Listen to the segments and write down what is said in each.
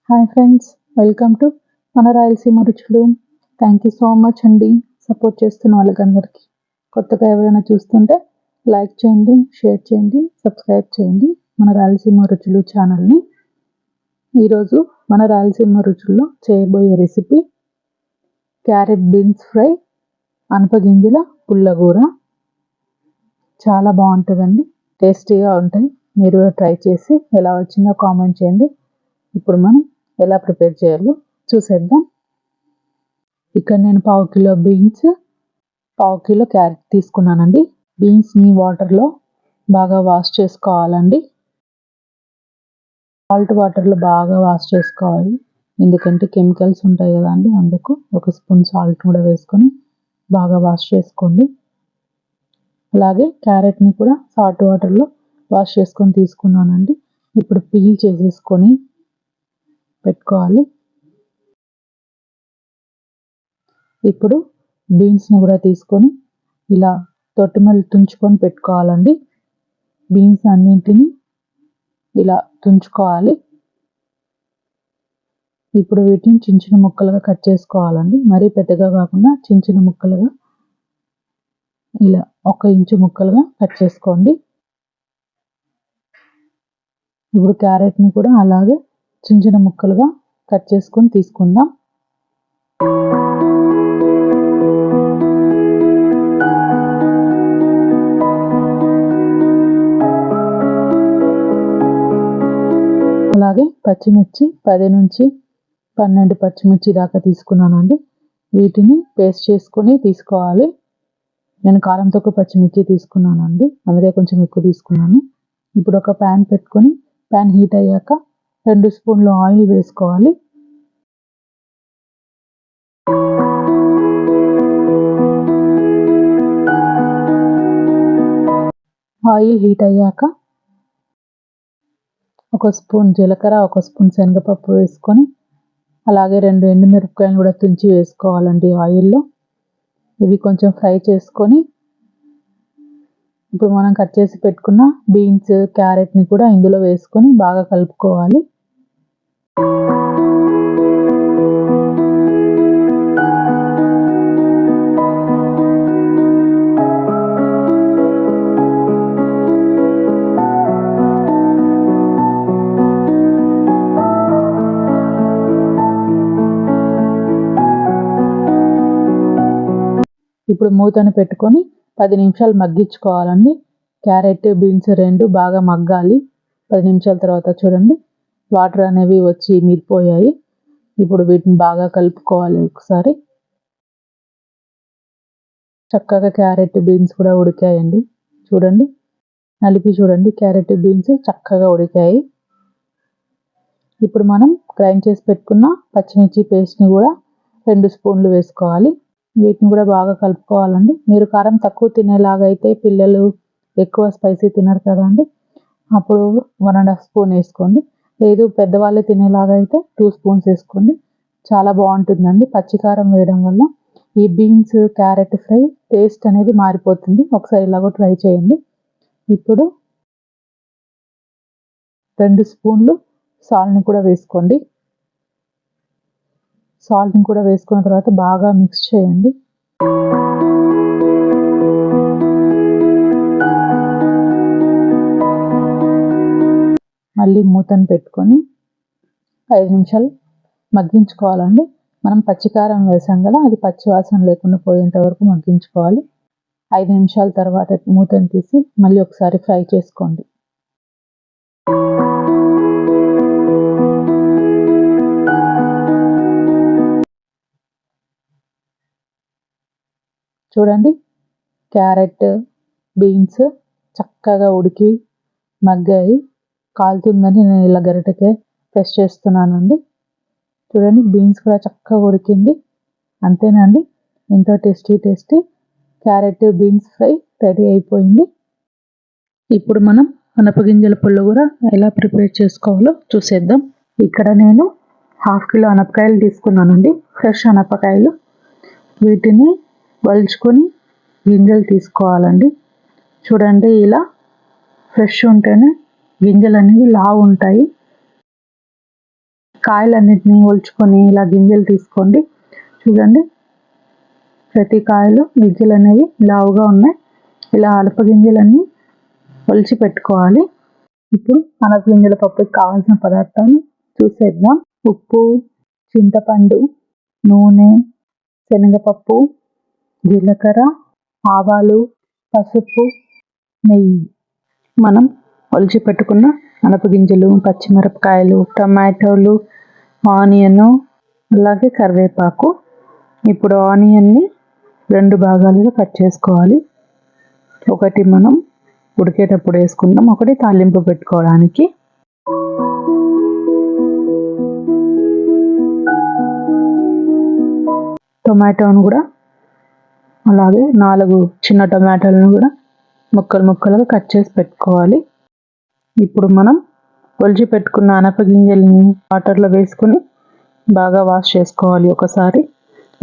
Hi friends, welcome to మన రాయలసీమ రుచులు. Thank you so much అండి సపోర్ట్ చేస్తున్న వాళ్ళకందరికీ. కొత్తగా ఎవరైనా చూస్తుంటే లైక్ చేయండి, షేర్ చేయండి, సబ్స్క్రైబ్ చేయండి మన రాయలసీమ రుచులు ఛానల్ని. ఈరోజు మన రాయలసీమ రుచుల్లో చేయబోయే రెసిపీ క్యారెట్ బీన్స్ ఫ్రై, అనపగింజల పుల్లగూర. చాలా బాగుంటుందండి, టేస్టీగా ఉంటాయి. మీరు ట్రై చేసి ఎలా వచ్చిందో కామెంట్ చేయండి. ఇప్పుడు మనం ఎలా ప్రిపేర్ చేయాలో చూసేద్దాం. ఇక్కడ నేను 1/2 కిలో బీన్స్, 1/2 కిలో క్యారెట్ తీసుకున్నానండి. బీన్స్ని వాటర్లో బాగా వాష్ చేసుకోవాలండి. సాల్ట్ వాటర్లో బాగా వాష్ చేసుకోవాలి, ఎందుకంటే కెమికల్స్ ఉంటాయి కదా అండి. అందుకు 1 స్పూన్ సాల్ట్ కూడా వేసుకొని బాగా వాష్ చేసుకోండి. అలాగే క్యారెట్ని కూడా సాల్ట్ వాటర్లో వాష్ చేసుకొని తీసుకున్నానండి. ఇప్పుడు పీల్ చేసేసుకొని పెట్టుకోవాలి. ఇప్పుడు బీన్స్ని కూడా తీసుకొని ఇలా తొట్టిమలు తుంచుకొని పెట్టుకోవాలండి. బీన్స్ అన్నింటినీ ఇలా తుంచుకోవాలి. ఇప్పుడు వీటిని చిన్న చిన్న ముక్కలుగా కట్ చేసుకోవాలండి. మరీ పెద్దగా కాకుండా చిన్న చిన్న ముక్కలుగా ఇలా 1 ఇంచు ముక్కలుగా కట్ చేసుకోండి. ఇప్పుడు క్యారెట్ని కూడా అలాగే చిన్న చిన్న ముక్కలుగా కట్ చేసుకొని తీసుకుందాం. అలాగే పచ్చిమిర్చి 10 నుంచి 12 పచ్చిమిర్చి దాకా తీసుకున్నానండి. వీటిని పేస్ట్ చేసుకొని తీసుకోవాలి. నేను కారం తక్కువ పచ్చిమిర్చి తీసుకున్నానండి, అందుకే కొంచెం ఎక్కువ తీసుకున్నాను. ఇప్పుడు ఒక ప్యాన్ పెట్టుకొని ప్యాన్ హీట్ అయ్యాక 2 స్పూన్లు ఆయిల్ వేసుకోవాలి. ఆయిల్ హీట్ అయ్యాక 1 స్పూన్ జీలకర్ర, 1 స్పూన్ శనగపప్పు వేసుకొని అలాగే 2 ఎండుమిరపకాయలు కూడా తుంచి వేసుకోవాలండి ఆయిల్లో. ఇవి కొంచెం ఫ్రై చేసుకొని ఇప్పుడు మనం కట్ చేసి పెట్టుకున్న బీన్స్, క్యారెట్ని కూడా ఇందులో వేసుకొని బాగా కలుపుకోవాలి. ఇప్పుడు మూతను పెట్టుకొని 10 నిమిషాలు మగ్గించుకోవాలండి. క్యారెట్, బీన్స్ 2 బాగా మగ్గాలి. 10 నిమిషాల తర్వాత చూడండి వాటర్ అనేవి వచ్చి మిగిలిపోయాయి. ఇప్పుడు వీటిని బాగా కలుపుకోవాలి ఒకసారి. చక్కగా క్యారెట్, బీన్స్ కూడా ఉడికాయండి. చూడండి, నలిపి చూడండి, క్యారెట్, బీన్స్ చక్కగా ఉడికాయి. ఇప్పుడు మనం గ్రైండ్ చేసి పెట్టుకున్న పచ్చిమిర్చి పేస్ట్ని కూడా 2 స్పూన్లు వేసుకోవాలి. వీటిని కూడా బాగా కలుపుకోవాలండి. మీరు కారం తక్కువ తినేలాగా అయితే, పిల్లలు ఎక్కువ స్పైసీ తినరు కదండి, అప్పుడు 1.5 స్పూన్ వేసుకోండి. లేదు పెద్దవాళ్ళు తినేలాగా అయితే 2 స్పూన్స్ వేసుకోండి. చాలా బాగుంటుందండి పచ్చికారం వేయడం వల్ల. ఈ బీన్స్, క్యారెట్ ఫ్రై టేస్ట్ అనేది మారిపోతుంది. ఒకసారి ఇలాగో ట్రై చేయండి. ఇప్పుడు 2 స్పూన్లు సాల్ట్ని కూడా వేసుకోండి. సాల్ట్ని కూడా వేసుకున్న తర్వాత బాగా మిక్స్ చేయండి. మళ్ళీ మూతను పెట్టుకొని 5 నిమిషాలు మగ్గించుకోవాలండి. మనం పచ్చికారం వేసాం కదా, అది పచ్చివాసన లేకుండా పోయేంత వరకు మగ్గించుకోవాలి. 5 నిమిషాల తర్వాత మూతను తీసి మళ్ళీ ఒకసారి ఫ్రై చేసుకోండి. చూడండి, క్యారెట్, బీన్స్ చక్కగా ఉడికి మగ్గాయి. కాలుతుందని నేను ఇలా గరిటెకే ప్రెస్ చేస్తున్నానండి. చూడండి, బీన్స్ కూడా చక్కగా ఉడికింది. అంతేనండి, ఎంతో tasty carrot beans fry ready అయిపోయింది. ఇప్పుడు మనం అనపగింజల పుల్లగూర ఎలా ప్రిపేర్ చేసుకోవాలో చూసేద్దాం. ఇక్కడ నేను 1/2 కిలో అనపకాయలు తీసుకున్నానండి, ఫ్రెష్ అనపకాయలు. వీటిని వలుచుకొని గింజలు తీసుకోవాలండి. చూడండి, ఇలా ఫ్రెష్ ఉంటేనే గింజలు అనేవి లావు ఉంటాయి. కాయలన్నిటిని ఒలుచుకొని ఇలా గింజలు తీసుకోండి. చూడండి, ప్రతి కాయలు గింజలు అనేవి లావుగా ఉన్నాయి. ఇలా అనపగింజలన్నీ ఒలిచి పెట్టుకోవాలి. ఇప్పుడు అనపగింజల పప్పుకి కావాల్సిన పదార్థాలు చూసేద్దాం. ఉప్పు, చింతపండు, నూనె, శనగపప్పు, జీలకర్ర, ఆవాలు, పసుపు, నెయ్యి. మనం ఒలిచి పెట్టుకున్న అనపగింజలు, పచ్చిమిరపకాయలు, టమాటోలు, ఆనియన్, అలాగే కరివేపాకు. ఇప్పుడు ఆనియన్ని 2 భాగాలుగా కట్ చేసుకోవాలి. ఒకటి మనం ఉడికేటప్పుడు వేసుకుందాం, ఒకటి తాలింపు పెట్టుకోవడానికి. టొమాటోను కూడా అలాగే 4 చిన్న టొమాటోలను కూడా ముక్కలుగా కట్ చేసి పెట్టుకోవాలి. ఇప్పుడు మనం ఒలిచి పెట్టుకున్న అనపగింజల్ని వాటర్లో వేసుకుని బాగా వాష్ చేసుకోవాలి ఒకసారి.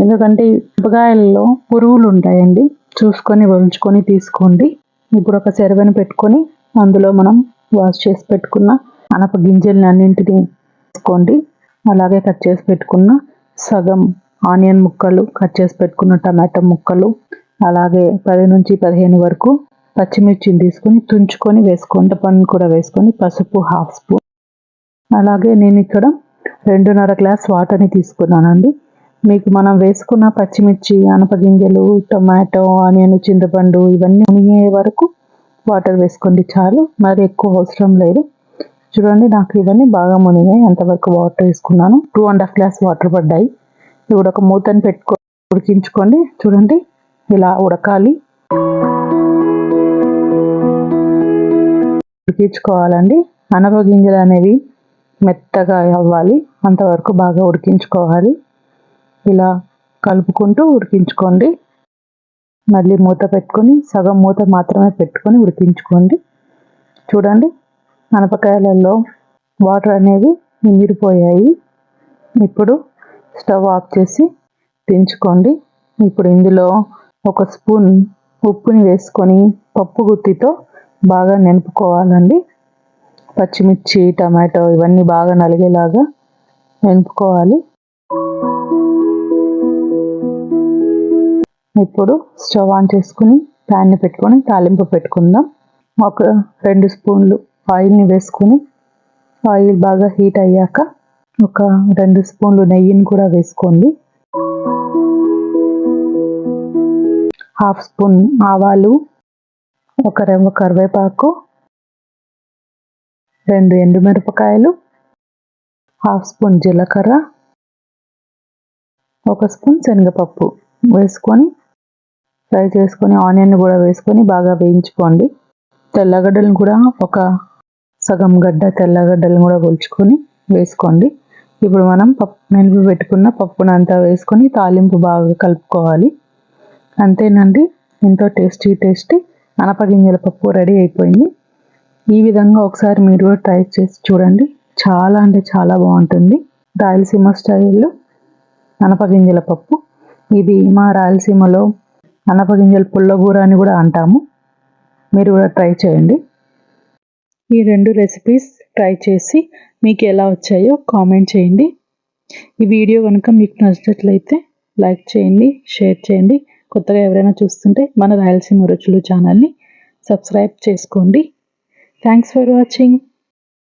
ఎందుకంటే మిరపకాయల్లో పురుగులు ఉంటాయండి, చూసుకొని ఒలుచుకొని తీసుకోండి. ఇప్పుడు ఒక చెరవని పెట్టుకొని అందులో మనం వాష్ చేసి పెట్టుకున్న అనపగింజల్ని అన్నింటినీ వేసుకోండి. అలాగే కట్ చేసి పెట్టుకున్న సగం ఆనియన్ ముక్కలు, కట్ చేసి పెట్టుకున్న టమాటో ముక్కలు, అలాగే 10 నుంచి 15 వరకు పచ్చిమిర్చిని తీసుకొని తుంచుకొని వేసుకోండి. పన్ను కూడా వేసుకొని పసుపు 1/2 స్పూన్. అలాగే నేను ఇక్కడ 2.5 గ్లాస్ వాటర్ని తీసుకున్నానండి. మీకు మనం వేసుకున్న పచ్చిమిర్చి, అనపగింజలు, టొమాటో, ఆనియన్, చింతపండు ఇవన్నీ మునిగే వరకు వాటర్ వేసుకోండి చాలు, మరి ఎక్కువ అవసరం లేదు. చూడండి, నాకు ఇవన్నీ బాగా మునిగాయి. అంతవరకు వాటర్ వేసుకున్నాను. 2.5 గ్లాస్ వాటర్ పడ్డాయి. ఇప్పుడు ఒక మూతని ఉడికించుకోండి. చూడండి, ఇలా ఉడకాలి, ఉడికించుకోవాలండి. అనపగింజలు అనేవి మెత్తగా అవ్వాలి, అంతవరకు బాగా ఉడికించుకోవాలి. ఇలా కలుపుకుంటూ ఉడికించుకోండి. మళ్ళీ మూత పెట్టుకొని సగం మూత మాత్రమే పెట్టుకొని ఉడికించుకోండి. చూడండి, అనపకాయలలో వాటర్ అనేవి ఇంగిరిపోయాయి. ఇప్పుడు స్టవ్ ఆఫ్ చేసి దించుకోండి. ఇప్పుడు ఇందులో 1 స్పూన్ ఉప్పుని వేసుకొని పప్పు గుత్తితో బాగా నింపుకోవాలండి. పచ్చిమిర్చి, టమాటో ఇవన్నీ బాగా నలిగేలాగా నింపుకోవాలి. ఇప్పుడు స్టవ్ ఆన్ చేసుకుని ప్యాన్ని పెట్టుకొని తాలింపు పెట్టుకుందాం. ఒక 2 స్పూన్లు ఆయిల్ని వేసుకొని ఆయిల్ బాగా హీట్ అయ్యాక ఒక 2 స్పూన్లు నెయ్యిని కూడా వేసుకోండి. 1/2 స్పూన్ ఆవాలు, ఒక రెమ్మ కరివేపాకు, 2 ఎండుమిరపకాయలు, 1/2 స్పూన్ జీలకర్ర, 1 స్పూన్ శనగపప్పు వేసుకొని ఫ్రై చేసుకొని ఆనియన్ కూడా వేసుకొని బాగా వేయించుకోండి. తెల్లగడ్డలను కూడా ఒక సగం గడ్డ తెల్లగడ్డలను కూడా ఒలుచుకొని వేసుకోండి. ఇప్పుడు మనం మెనుపు పెట్టుకున్న పప్పునంతా వేసుకొని తాలింపు బాగా కలుపుకోవాలి. అంతేనండి, ఎంతో టేస్టీ అనపగింజల పప్పు రెడీ అయిపోయింది. ఈ విధంగా ఒకసారి మీరు కూడా ట్రై చేసి చూడండి. చాలా అంటే చాలా బాగుంటుంది. రాయలసీమ స్టైల్లో అనపగింజల పప్పు. ఇది మా రాయలసీమలో అనపగింజల పుల్లగూర అని కూడా అంటాము. మీరు కూడా ట్రై చేయండి. ఈ 2 రెసిపీస్ ట్రై చేసి మీకు ఎలా వచ్చాయో కామెంట్ చేయండి. ఈ వీడియో కనుక మీకు నచ్చినట్లయితే లైక్ చేయండి, షేర్ చేయండి. కొత్తగా ఎవరైనా చూస్తుంటే మన రాయలసీమ రుచులు ఛానల్ని సబ్స్క్రైబ్ చేసుకోండి. Thanks for watching.